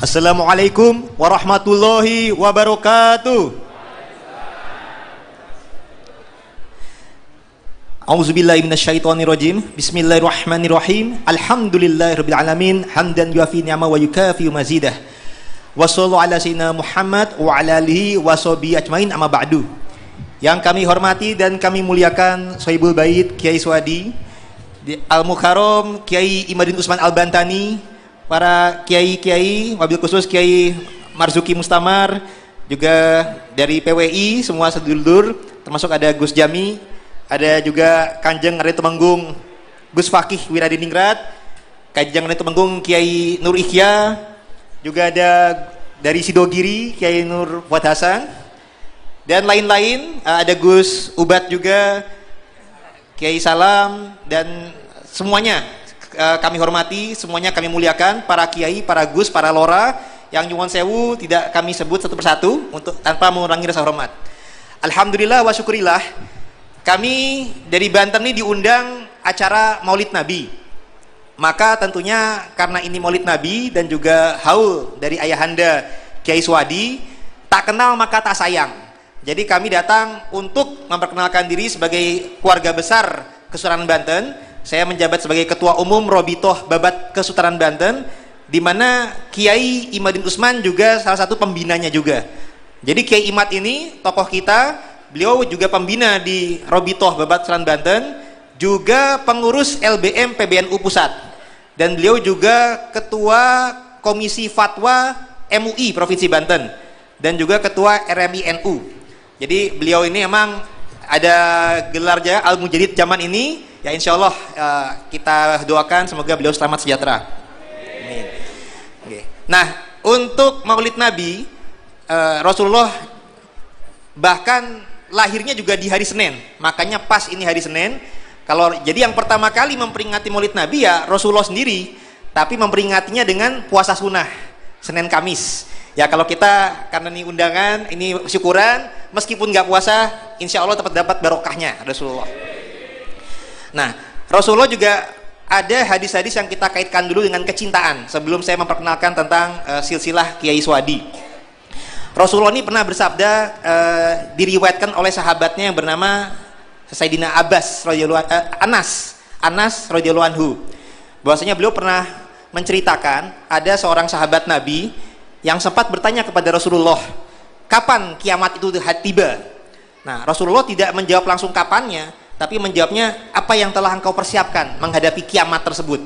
Assalamualaikum warahmatullahi wabarakatuh. A'udzubillahi minasyaitonirrajim. Bismillahirrahmanirrahim. Alhamdulillahirabbil alamin, hamdan yuafi ni'ama wa yukafi mazidah. Wassallallahu ala sayyidina Muhammad wa ala alihi washabihi ajmain, amma ba'du. Yang kami hormati dan kami muliakan Sohibul Bait Kiai Suwadi, Al-Mukarram Kiai Imadin Usman Al-Bantani, para kiai-kiai, wabil khusus Kiai Marzuki Mustamar, juga dari PWI semua sedulur, termasuk ada Gus Jami, ada juga Kanjeng Raden Temenggung Gus Fakih Wiradiningrat, Kanjeng Raden Temenggung Kiai Nur Ihya, juga ada dari Sidogiri Kiai Nur Fuad Hasan, dan lain-lain, ada Gus Ubat juga, Kiai Salam, dan semuanya kami hormati, semuanya kami muliakan, para kiai, para gus, para lora yang nyuwun sewu tidak kami sebut satu persatu untuk tanpa mengurangi rasa hormat. Alhamdulillah wa syukurillah, kami dari Banten ini diundang acara Maulid Nabi. Maka tentunya karena ini Maulid Nabi dan juga haul dari ayahanda Kiai Suwadi, tak kenal maka tak sayang. Jadi kami datang untuk memperkenalkan diri sebagai keluarga besar Kesultanan Banten. Saya menjabat sebagai Ketua Umum Robitoh Babat Kesultanan Banten, di mana Kiai Imadin Usman juga salah satu pembinanya juga. Jadi Kiai Imad ini tokoh kita, beliau juga pembina di Robitoh Babat Kesultanan Banten, juga pengurus LBM PBNU Pusat, dan beliau juga Ketua Komisi Fatwa MUI Provinsi Banten, dan juga Ketua RMI NU. Jadi beliau ini emang ada gelarnya Al-Mujadid zaman ini, ya insya Allah kita doakan semoga beliau selamat sejahtera. Amin. Okay. Nah, untuk Maulid Nabi, Rasulullah bahkan lahirnya juga di hari Senin, makanya pas ini hari Senin. Jadi yang pertama kali memperingati Maulid Nabi ya Rasulullah sendiri, tapi memperingatinya dengan puasa sunnah Senin Kamis. Ya kalau kita karena ini undangan, ini syukuran, meskipun nggak puasa, insya Allah dapat barokahnya Rasulullah. Nah, Rasulullah juga ada hadis-hadis yang kita kaitkan dulu dengan kecintaan sebelum saya memperkenalkan tentang silsilah Kiai Suwadi. Rasulullah ini pernah bersabda, diriwayatkan oleh sahabatnya yang bernama Sayyidina Anas radhiyallahu anhu, bahwasanya beliau pernah menceritakan ada seorang sahabat Nabi yang sempat bertanya kepada Rasulullah, kapan kiamat itu tiba? Nah, Rasulullah tidak menjawab langsung kapannya, tapi menjawabnya, apa yang telah engkau persiapkan menghadapi kiamat tersebut.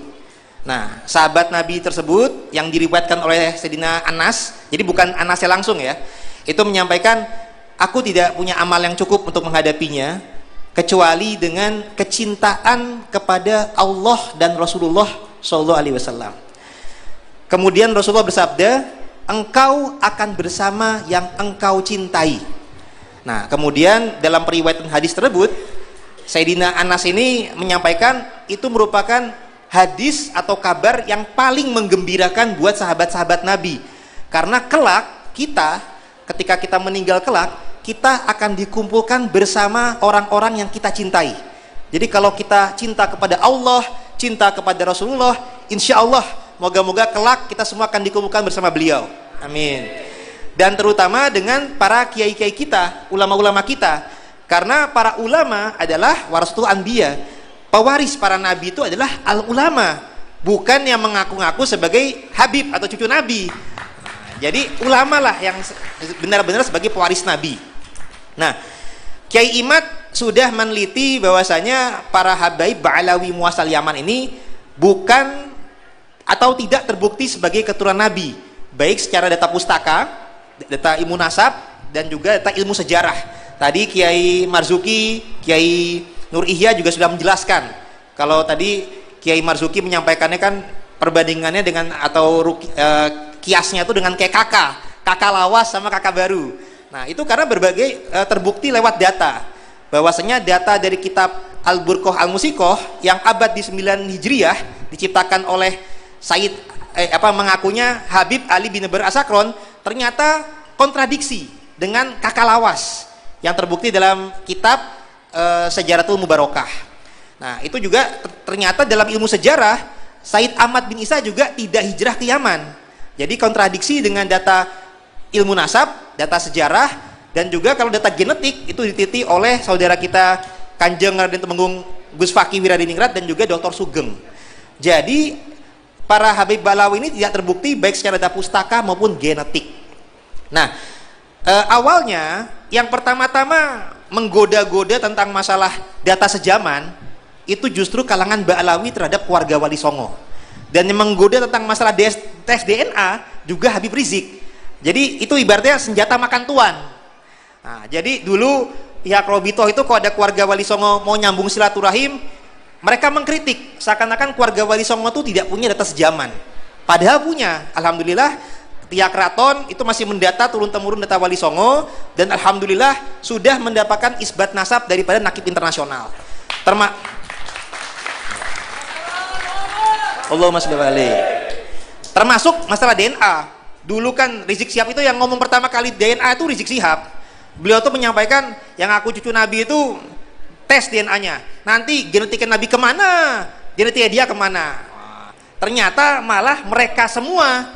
Nah, sahabat Nabi tersebut yang diriwayatkan oleh Sayyidina Anas, jadi bukan Anasnya langsung ya, itu menyampaikan, aku tidak punya amal yang cukup untuk menghadapinya kecuali dengan kecintaan kepada Allah dan Rasulullah SAW. Kemudian Rasulullah bersabda, engkau akan bersama yang engkau cintai. Nah, kemudian dalam periwayatan hadis tersebut, Sayyidina Anas ini menyampaikan itu merupakan hadis atau kabar yang paling menggembirakan buat sahabat-sahabat Nabi, karena kelak kita, ketika kita meninggal kelak, kita akan dikumpulkan bersama orang-orang yang kita cintai. Jadi kalau kita cinta kepada Allah, cinta kepada Rasulullah, insya Allah moga-moga kelak kita semua akan dikumpulkan bersama beliau. Amin. Dan terutama dengan para kiai-kiai kita, ulama-ulama kita, karena para ulama adalah warasatul anbiya, pewaris para nabi itu adalah al-ulama, bukan yang mengaku-ngaku sebagai habib atau cucu nabi. Jadi ulama lah yang benar-benar sebagai pewaris nabi. Nah, Kiai Imad sudah meneliti bahwasanya para habaib Ba'alawi muasal Yaman ini bukan atau tidak terbukti sebagai keturunan Nabi, baik secara data pustaka, data ilmu nasab, dan juga data ilmu sejarah. Tadi Kiai Marzuki, Kiai Nur Ihya juga sudah menjelaskan. Kalau tadi Kiai Marzuki menyampaikannya kan perbandingannya dengan atau kiasnya itu dengan kayak kakak lawas sama kakak baru. Nah, itu karena berbagai terbukti lewat data. Bahwasanya data dari kitab Al-Burqah Al-Musikoh yang abad di 9 Hijriah diciptakan oleh Said mengakunya Habib Ali bin Bar Asakron, ternyata kontradiksi dengan kakak lawas yang terbukti dalam kitab Sejaratul Mubarokah. Nah, itu juga ternyata dalam ilmu sejarah Said Ahmad bin Isa juga tidak hijrah ke Yaman. Jadi kontradiksi dengan data ilmu nasab, data sejarah, dan juga kalau data genetik itu dititi oleh saudara kita Kanjeng Raden Temenggung Gus Fakih Wiradiningrat dan juga Dr. Sugeng. Jadi para Habib Ba'alawi ini tidak terbukti baik secara data pustaka maupun genetik. Nah, awalnya yang pertama-tama menggoda-goda tentang masalah data sejaman itu justru kalangan Ba'alawi terhadap keluarga Wali Songo, dan yang menggoda tentang masalah tes DNA juga Habib Rizik. Jadi itu ibaratnya senjata makan tuan. Nah, jadi dulu pihak Robito itu kalau ada keluarga Wali Songo mau nyambung silaturahim, mereka mengkritik seakan-akan keluarga Wali Songo itu tidak punya data sejaman, padahal punya. Alhamdulillah pihak keraton itu masih mendata turun-temurun data Wali Songo, dan alhamdulillah sudah mendapatkan isbat nasab daripada Nakib Internasional. Allahumma sholli alaihi. Termasuk masalah DNA. Dulu kan Rizik Syihab itu yang ngomong pertama kali DNA itu Rizik Syihab. Beliau tuh menyampaikan yang aku cucu Nabi itu tes DNA-nya. Nanti genetiknya Nabi kemana? Genetiknya dia kemana? Ternyata malah mereka semua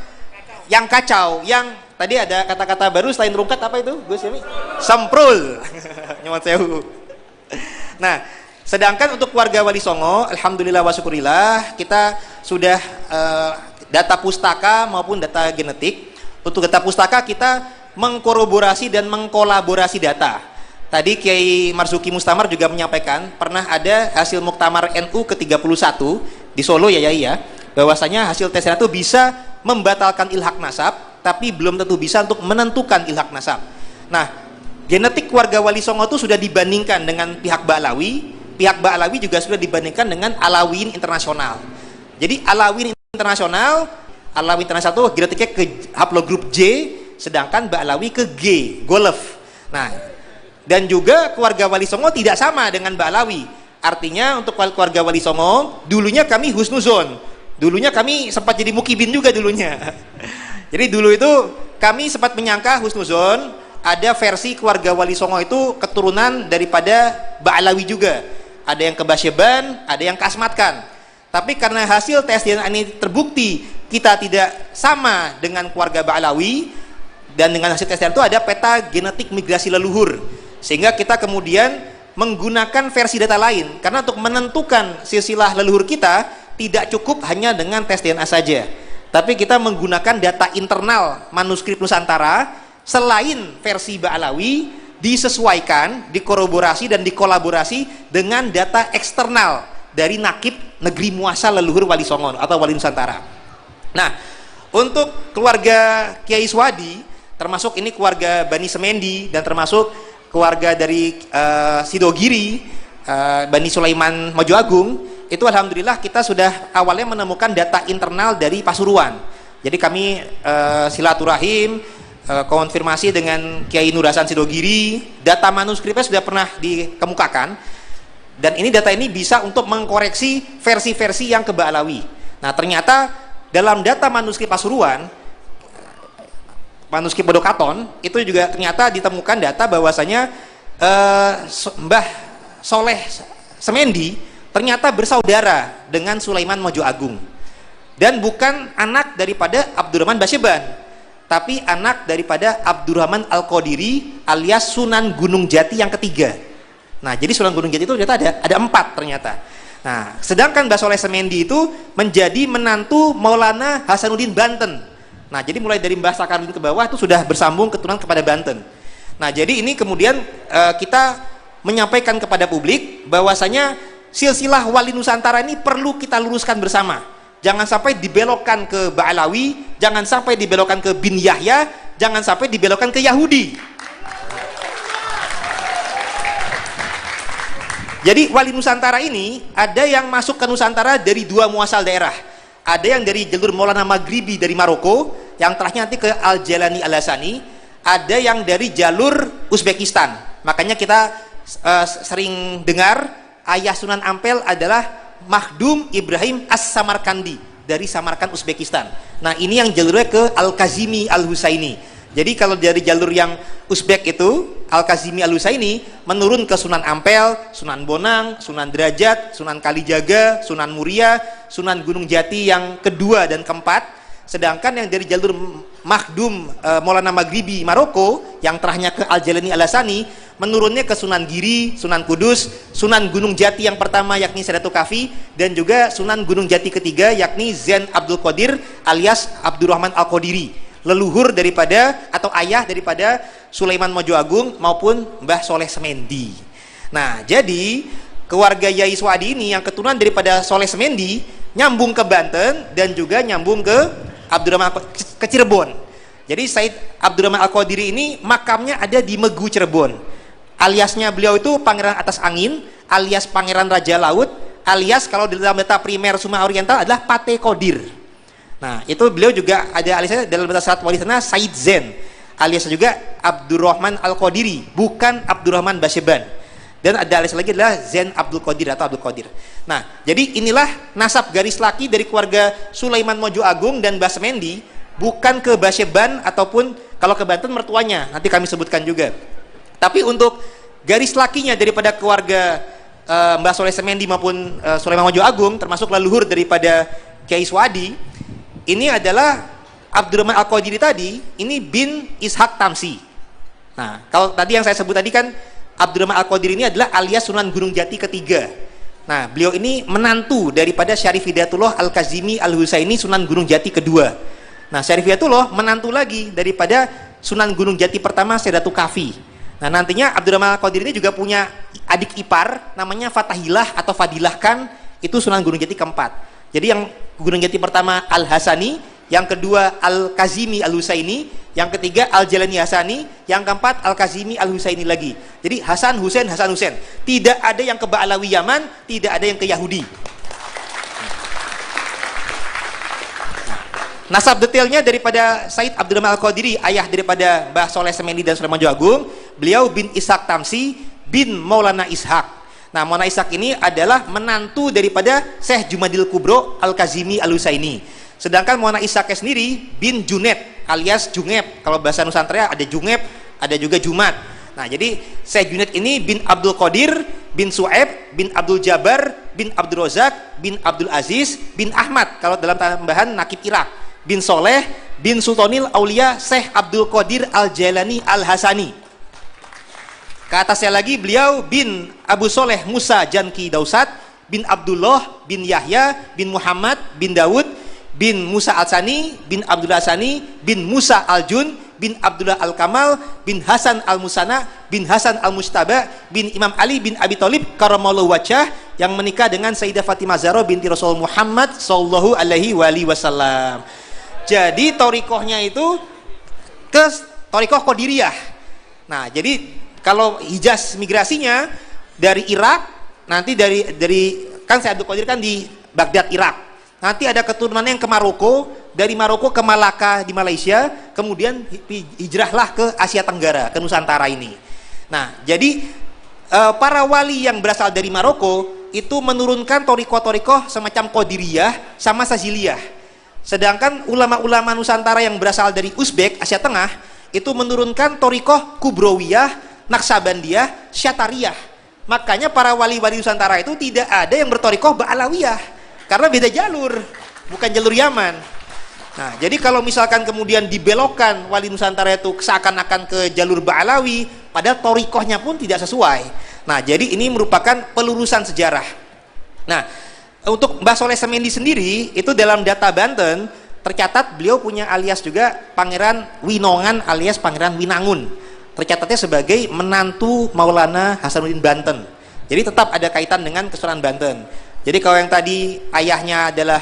yang kacau, yang tadi ada kata-kata baru selain rungkat apa itu Gus Yami? Semprul. Nyuwun sewu. Nah, sedangkan untuk keluarga Wali Songo, alhamdulillah wa syukurillah, kita sudah data pustaka maupun data genetik. Untuk data pustaka kita mengkorroborasi dan mengkolaborasi data. Tadi Kiai Marzuki Mustamar juga menyampaikan pernah ada hasil Muktamar NU ke-31 di Solo ya Yai ya, bahwasanya hasil tes itu bisa membatalkan ilhak nasab, tapi belum tentu bisa untuk menentukan ilhak nasab. Nah, genetik keluarga Wali Songo itu sudah dibandingkan dengan pihak Ba'alawi, pihak Ba'alawi juga sudah dibandingkan dengan Alawiyin Internasional. Jadi Alawiyin Internasional itu genetiknya ke haplogrup J, sedangkan Ba'alawi ke G, Golf. Nah, dan juga keluarga Wali Songo tidak sama dengan Ba'alawi. Artinya untuk keluarga Wali Songo, dulunya kami husnuzon. Dulunya kami sempat jadi mukibin juga dulunya. Jadi dulu itu kami sempat menyangka husnuzon, ada versi keluarga Wali Songo itu keturunan daripada Ba'alawi juga. Ada yang kebasyeban, ada yang kasmatkan. Tapi karena hasil tes DNA ini terbukti kita tidak sama dengan keluarga Ba'alawi, dan dengan hasil tes DNA itu ada peta genetik migrasi leluhur, sehingga kita kemudian menggunakan versi data lain. Karena untuk menentukan silsilah leluhur kita tidak cukup hanya dengan tes DNA saja, tapi kita menggunakan data internal manuskrip Nusantara selain versi Ba'alawi, disesuaikan, dikoroborasi dan dikolaborasi dengan data eksternal dari Nakib Negeri Muasal Leluhur Wali Songo atau Wali Nusantara. Nah, untuk keluarga Kiai Swadi, termasuk ini keluarga Bani Semendi dan termasuk keluarga dari Sidogiri, Bani Sulaiman Mojo Agung, itu alhamdulillah kita sudah awalnya menemukan data internal dari Pasuruan. Jadi kami silaturahim, konfirmasi dengan Kiai Nur Hasan Sidogiri, data manuskripnya sudah pernah dikemukakan, dan ini data ini bisa untuk mengkoreksi versi-versi yang ke Ba'alawi. Nah, ternyata dalam data manuskrip Pasuruan, manuskrip Bodokaton, itu juga ternyata ditemukan data bahwasanya Mbah Soleh Semendi ternyata bersaudara dengan Sulaiman Mojo Agung, dan bukan anak daripada Abdurrahman Basyeban, tapi anak daripada Abdurrahman Al-Qadiri alias Sunan Gunung Jati yang ketiga. Nah, jadi Sunan Gunung Jati itu ternyata ada 4 ternyata. Nah, sedangkan Mbah Soleh Semendi itu menjadi menantu Maulana Hasanuddin Banten. Nah, jadi mulai dari Mbah Sakarudin ke bawah itu sudah bersambung keturunan kepada Banten. Nah, jadi ini kemudian kita menyampaikan kepada publik bahwasanya silsilah Wali Nusantara ini perlu kita luruskan bersama. Jangan sampai dibelokkan ke Ba'alawi, jangan sampai dibelokkan ke Bin Yahya, jangan sampai dibelokkan ke Yahudi. Jadi Wali Nusantara ini ada yang masuk ke Nusantara dari 2 muasal daerah. Ada yang dari jalur Maulana Maghribi dari Maroko, yang terakhir nanti ke Al-Jalani Al-Hasani. Ada yang dari jalur Uzbekistan. Makanya kita sering dengar ayah Sunan Ampel adalah Makhdum Ibrahim As-Samarkandi dari Samarkand, Uzbekistan. Nah, ini yang jalurnya ke Al-Kazimi Al-Husaini. Jadi kalau dari jalur yang Uzbek itu Al-Kazimi Al-Husaini menurun ke Sunan Ampel, Sunan Bonang, Sunan Derajat, Sunan Kalijaga, Sunan Muria, Sunan Gunung Jati yang kedua dan keempat, Sedangkan yang dari jalur Makhdum Maulana Maghribi Maroko yang terahnya ke Al-Jalani Al-Hasani menurunnya ke Sunan Giri, Sunan Kudus, Sunan Gunung Jati yang pertama yakni Sadatul Kafi, dan juga Sunan Gunung Jati ketiga yakni Zain Abdul Qadir alias Abdurrahman Al-Qadiri, leluhur daripada atau ayah daripada Sulaiman Mojo Agung maupun Mbah Soleh Semendi. Nah, jadi keluarga Yai Swadi ini yang keturunan daripada Soleh Semendi nyambung ke Banten dan juga nyambung ke Abdurrahman ke Cirebon. Jadi Said Abdurrahman Al-Qadiri ini makamnya ada di Megu Cirebon. Aliasnya beliau itu Pangeran Atas Angin, alias Pangeran Raja Laut, alias kalau dalam data primer Sumatera Oriental adalah Pate Qadir. Nah, itu beliau juga ada aliasnya dalam data saat wali sana Said Zen, alias juga Abdurrahman Al-Qadiri, bukan Abdurrahman Basyeban. Dan ada alias lagi adalah Zain Abdul Qadir atau Abdul Qadir. Nah, jadi inilah nasab garis laki dari keluarga Sulaiman Mojo Agung dan Mbah Semendi, bukan ke Basyeban ataupun kalau ke Banten mertuanya, nanti kami sebutkan juga. Tapi untuk garis lakinya daripada keluarga Mbah Soleh Semendi maupun Sulaiman Mojo Agung, termasuk leluhur daripada Kiai Swadi, ini adalah Abdurrahman Al-Qadiri tadi, ini bin Ishak Tamsi. Nah, kalau tadi yang saya sebut tadi kan Abdurrahman Al-Qadiri ini adalah alias Sunan Gunung Jati ketiga. Nah, beliau ini menantu daripada Syarif Hidayatullah Al-Kazimi Al-Husaini Sunan Gunung Jati kedua. Nah, Syarif Hidayatullah menantu lagi daripada Sunan Gunung Jati pertama Sadatul Kafi. Nah, nantinya Abdurrahman Al-Qadiri ini juga punya adik ipar namanya Fatahilah atau Fadilahkan, itu Sunan Gunung Jati keempat. Jadi yang Gunung Jati pertama Al-Hasani, yang kedua Al-Kazimi Al-Husaini, yang ketiga Al-Jalani Hasani, yang keempat Al-Kazimi Al-Husaini lagi. Jadi Hasan Husain Hasan Husain. Tidak ada yang ke Ba'alawi Yaman, tidak ada yang ke Yahudi. Nasab detailnya daripada Said Abdurrahman Al-Qadiri, ayah daripada Mbah Soleh Semendi dan Sulaiman Mojo Agung, beliau bin Ishak Tamsi bin Maulana Ishak. Nah, Maulana Ishak ini adalah menantu daripada Syekh Jumadil Kubro Al-Kazimi Al-Husaini. Sedangkan Maulana Ishak sendiri bin Junet alias Jungep. Kalau bahasa Nusantara ada Jungep, ada juga Jumat. Nah, jadi Syekh Junet ini bin Abdul Qadir, bin Su'aib, bin Abdul Jabbar, bin Abdul Rozak, bin Abdul Aziz, bin Ahmad. Kalau dalam tambahan Nakib Irak, bin Soleh, bin Sultanil Aulia Syekh Abdul Qadir Al-Jalani Al-Hasani. Ke atasnya lagi beliau bin Abu Soleh Musa Janki Dausat, bin Abdullah, bin Yahya, bin Muhammad, bin Daud, bin Musa Al-Sani, bin Abdullah Sani, bin Musa Al-Jun, bin Abdullah Al-Kamal, bin Hasan Al-Musana, bin Hasan Al-Mustaba, bin Imam Ali bin Abi Thalib karamallahu wajhah, yang menikah dengan Sayyidah Fatimah Zahra binti Rasul Muhammad sallallahu alaihi wasallam. Jadi torikohnya itu ke torikoh Qadiriyah. Nah, jadi kalau Hijaz migrasinya dari Irak, nanti dari kan Syekh Abdul Qadir kan di Baghdad Irak. Nanti ada keturunannya yang ke Maroko, dari Maroko ke Malaka di Malaysia, kemudian hijrahlah ke Asia Tenggara, ke Nusantara ini. Nah, jadi para wali yang berasal dari Maroko itu menurunkan torikoh-torikoh semacam Qadiriyah sama Saziliyah. Sedangkan ulama-ulama Nusantara yang berasal dari Uzbek, Asia Tengah, itu menurunkan torikoh Kubrowiyah, Naksabandiyah, Syatariyah. Makanya para wali-wali Nusantara itu tidak ada yang bertorikoh Ba'alawiyah, karena beda jalur, bukan jalur Yaman. Nah, jadi kalau misalkan kemudian dibelokkan wali Nusantara itu seakan-akan ke jalur Ba'alawi, padahal torikohnya pun tidak sesuai. Nah, jadi ini merupakan pelurusan sejarah. Nah, untuk Mbah Soleh Semendi sendiri, itu dalam data Banten, tercatat beliau punya alias juga Pangeran Winongan alias Pangeran Winangun. Tercatatnya sebagai menantu Maulana Hasanuddin Banten. Jadi tetap ada kaitan dengan Kesultanan Banten. Jadi kalau yang tadi ayahnya adalah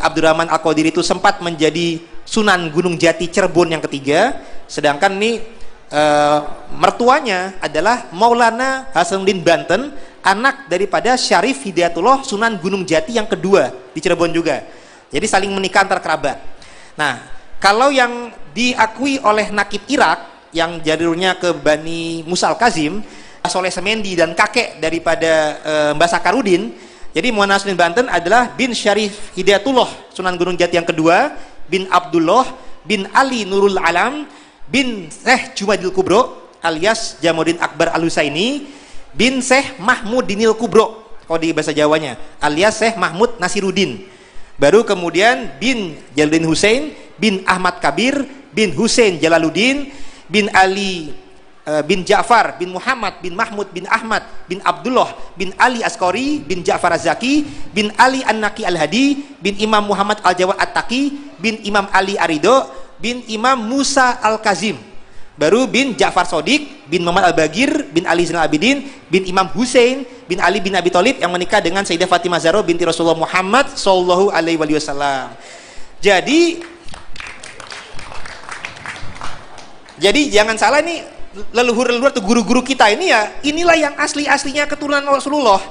Abdurrahman Al-Qadiri itu sempat menjadi Sunan Gunung Jati Cirebon yang ketiga, sedangkan ini mertuanya adalah Maulana Hasanuddin Banten, anak daripada Syarif Hidayatullah Sunan Gunung Jati yang kedua di Cirebon juga. Jadi saling menikah antar kerabat. Nah, kalau yang diakui oleh Nakib Irak yang jalurnya ke Bani Musa Al-Kazim, Soleh Semendi dan kakek daripada Mbah Sakarudin. Jadi Maulana Hasanuddin Banten adalah bin Syarif Hidayatullah Sunan Gunung Jati yang kedua, bin Abdullah, bin Ali Nurul Alam, bin Syekh Jumadil Kubro alias Jamuddin Akbar Al-Husaini, bin Syekh Mahmud Dinil Kubro kalau di bahasa Jawanya alias Syekh Mahmud Nasiruddin, Baru kemudian bin Jalaluddin Hussein, bin Ahmad Kabir, bin Hussein Jalaluddin, bin Ali bin Ja'far, bin Muhammad, bin Mahmud, bin Ahmad, bin Abdullah, bin Ali Askori, bin Ja'far Az-Zaki, bin Ali An-Naqi Al-Hadi, bin Imam Muhammad Al-Jawad At-Taqi, bin Imam Ali Arido, bin Imam Musa Al-Kazim. Baru bin Ja'far Shodiq, bin Muhammad Al-Bagir, bin Ali Zainal Abidin, bin Imam Hussein, bin Ali bin Abi Thalib yang menikah dengan Sayyidah Fatimah Zahra binti Rasulullah Muhammad sallallahu alaihi wasallam. Jadi jangan salah nih, leluhur-leluhur atau guru-guru kita ini ya, inilah yang asli-aslinya keturunan Rasulullah.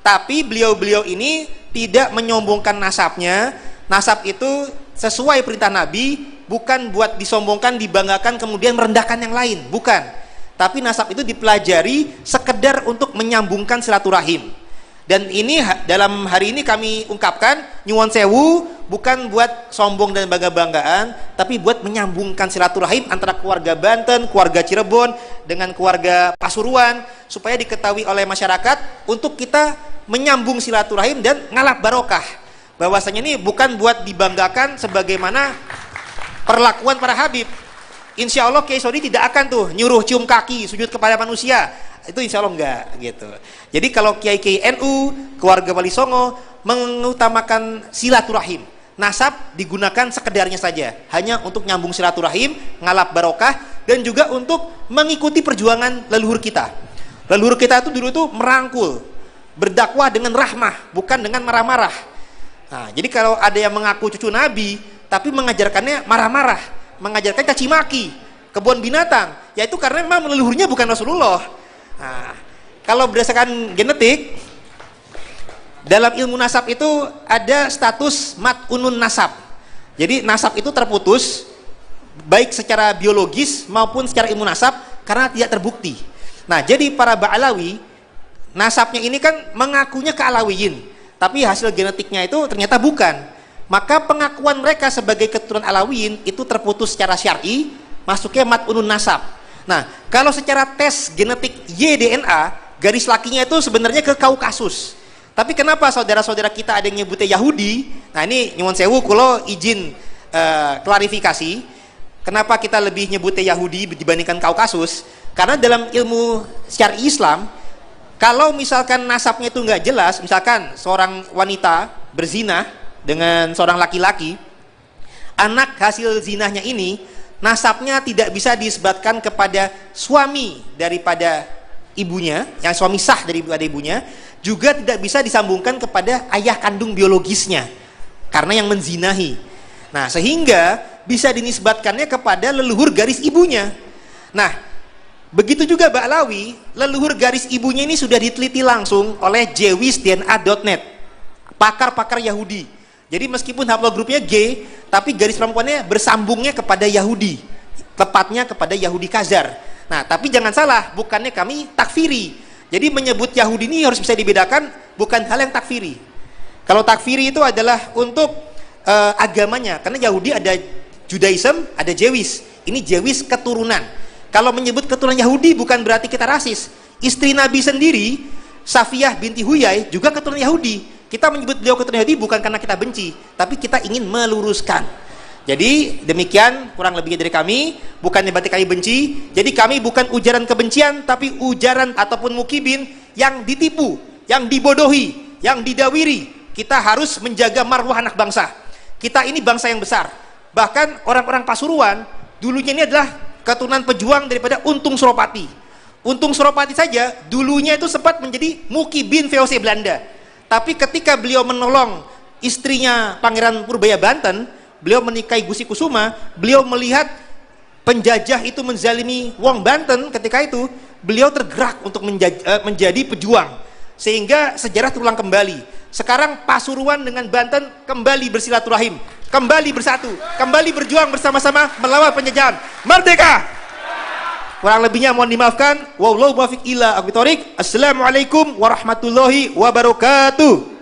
Tapi beliau-beliau ini tidak menyombongkan nasabnya. Nasab itu sesuai perintah Nabi, bukan buat disombongkan, dibanggakan, kemudian merendahkan yang lain, bukan. Tapi nasab itu dipelajari sekedar untuk menyambungkan silaturahim. Dan ini dalam hari ini kami ungkapkan, nyuwun sewu, bukan buat sombong dan bangga-banggaan, tapi buat menyambungkan silaturahim antara keluarga Banten, keluarga Cirebon dengan keluarga Pasuruan, supaya diketahui oleh masyarakat untuk kita menyambung silaturahim dan ngalap barokah. Bahwasanya ini bukan buat dibanggakan sebagaimana perlakuan para Habib. Insya Allah Kiai Sodi tidak akan tuh nyuruh cium kaki, sujud kepada manusia. Itu insya Allah enggak gitu. Jadi kalau Kiai-Kiai NU, keluarga Wali Songo mengutamakan silaturahim, nasab digunakan sekedarnya saja, hanya untuk nyambung silaturahim, ngalap barokah, dan juga untuk mengikuti perjuangan leluhur kita. Leluhur kita itu dulu tuh merangkul, berdakwah dengan rahmah, bukan dengan marah-marah. Nah, jadi kalau ada yang mengaku cucu Nabi tapi mengajarkannya marah-marah, mengajarkan caci maki, kebun binatang, yaitu karena memang leluhurnya bukan Rasulullah. Nah, kalau berdasarkan genetik, dalam ilmu nasab itu ada status mat'unun nasab. Jadi nasab itu terputus baik secara biologis maupun secara ilmu nasab karena tidak terbukti. Nah, jadi para Ba'alawi nasabnya ini kan mengakunya ke Alawiyin, tapi hasil genetiknya itu ternyata bukan. Maka pengakuan mereka sebagai keturunan Alawiyin itu terputus secara syar'i, masuknya mat'unun nasab. Nah, kalau secara tes genetik Y-DNA, garis lakinya itu sebenarnya ke Kaukasus. Tapi kenapa saudara-saudara kita ada yang nyebutnya Yahudi? Nah, ini nyuwun sewu kulo izin klarifikasi. Kenapa kita lebih nyebutnya Yahudi dibandingkan Kaukasus? Karena dalam ilmu syar'i Islam, kalau misalkan nasabnya itu nggak jelas, misalkan seorang wanita berzina dengan seorang laki-laki, anak hasil zinahnya ini nasabnya tidak bisa disebutkan kepada suami daripada ibunya, yang suami sah daripada ibunya, juga tidak bisa disambungkan kepada ayah kandung biologisnya karena yang menzinahi. Nah, sehingga bisa dinisbatkannya kepada leluhur garis ibunya. Nah, begitu juga Ba'alawi, leluhur garis ibunya ini sudah diteliti langsung oleh jewisdna.net, pakar-pakar Yahudi. Jadi meskipun haplogrupnya G, tapi garis perempuannya bersambungnya kepada Yahudi, tepatnya kepada Yahudi Khazar. Nah, tapi jangan salah, bukannya kami takfiri. Jadi menyebut Yahudi ini harus bisa dibedakan, bukan hal yang takfiri. Kalau takfiri itu adalah untuk agamanya, karena Yahudi ada Judaism, ada Jewis. Ini Jewis keturunan. Kalau menyebut keturunan Yahudi bukan berarti kita rasis. Istri Nabi sendiri, Safiyah binti Huyai, juga keturunan Yahudi. Kita menyebut beliau keturunan Yahudi bukan karena kita benci, tapi kita ingin meluruskan. Jadi demikian kurang lebihnya dari kami, bukan berarti kami benci. Jadi kami bukan ujaran kebencian, tapi ujaran ataupun mukibin yang ditipu, yang dibodohi, yang didawiri. Kita harus menjaga marwah anak bangsa. Kita ini bangsa yang besar. Bahkan orang-orang Pasuruan dulunya ini adalah keturunan pejuang daripada Untung Suropati. Untung Suropati saja dulunya itu sempat menjadi mukibin VOC Belanda. Tapi ketika beliau menolong istrinya Pangeran Purbaya Banten, beliau menikahi Gusi Kusuma, beliau melihat penjajah itu menzalimi wong Banten. Ketika itu beliau tergerak untuk menjadi pejuang, sehingga sejarah terulang kembali. Sekarang Pasuruan dengan Banten kembali bersilaturahim, kembali bersatu, kembali berjuang bersama-sama melawan penjajahan. Merdeka! Kurang lebihnya mohon dimaafkan. Wallahu muwaffiq ila aqwamit thoriq. Assalamualaikum warahmatullahi wabarakatuh.